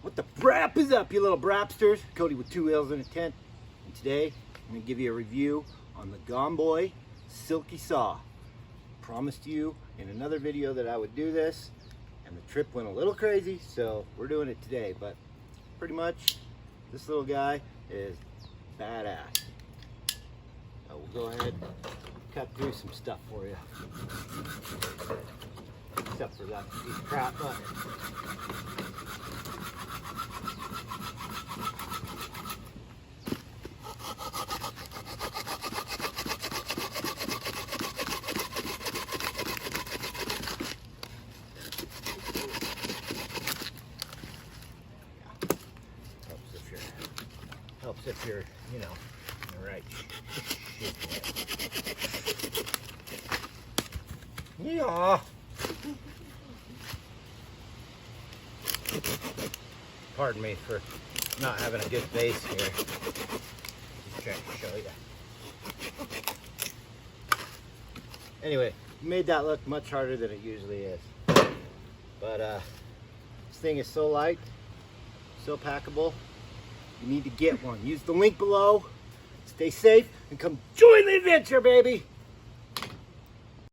What the brap is up, you little brapsters? Cody with 2 wheels in a tent. And today, I'm going to give you a review on the Gomboy Silky saw. Promised you in another video that I would do this, and the trip went a little crazy, so we're doing it today. But pretty much, this little guy is badass. So we'll go ahead and cut through some stuff for you. Except for that piece of crap, but helps if you're, you know, in the right yeah. Pardon me for not having a good base here. Just trying to show you. Anyway, made that look much harder than it usually is. But this thing is so light, so packable. You need to get one. Use the link below. Stay safe and come join the adventure, baby.